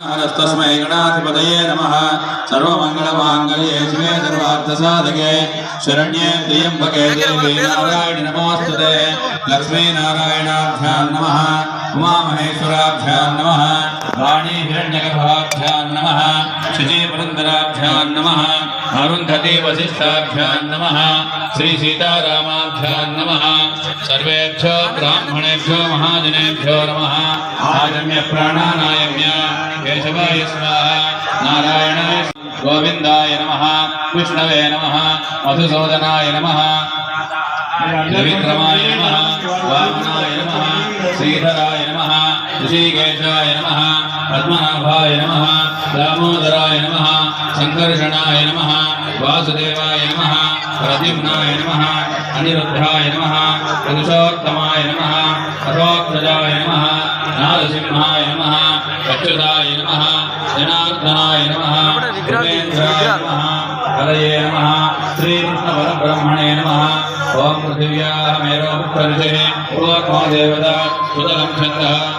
तस्मै गणाधिपतये नमः। सर्वमङ्गलमाङ्गल्ये शिवे सर्वार्थसाधके शरण्ये त्र्यम्बके देवी नारायणि नमोऽस्तुते। लक्ष्मीनारायणाभ्यां नमः। उमामहेश्वराभ्यां नमः। वाणी हिरण्यगर्भाभ्यां नमः। शुचिपुरन्दराभ्यां नमः। अरुन्धती वसिष्ठाभ्यां नमः। श्रीसीतारामाभ्यां नमः। सर्वेभ्यो ब्राह्मणेभ्यो महाजनेभ्यो नमः। आजम्य प्राणानायम्य केशवाय स्वाहा। नारायणाय गोविन्दाय नमः। विष्णवे नमः। मधुसूदनाय नमः। विक्रमाय नमः। वामनाय नमः। श्रीधराय नमः। ऋषिकेशाय नमः। पद्मनाभाय नमः। दामोदराय नमः। संकर्षणाय नमः। वासुदेवाय नमः। प्रद्युम्नाय नमः। अनिरुद्धाय नमः। पुरुषोत्तमाय नमः। अथोक्षजाय नमः। नारसिंहाय नमः। अच्युताय नमः। जनार्दनाय नमः। उपेन्द्राय नमः। हरये नमः। श्रीकृष्णपरब्रह्मणे नमः। ओम पृथिव्याः मेरोपुत्रऋषिः पूर्वो देवता सुतलं छन्दः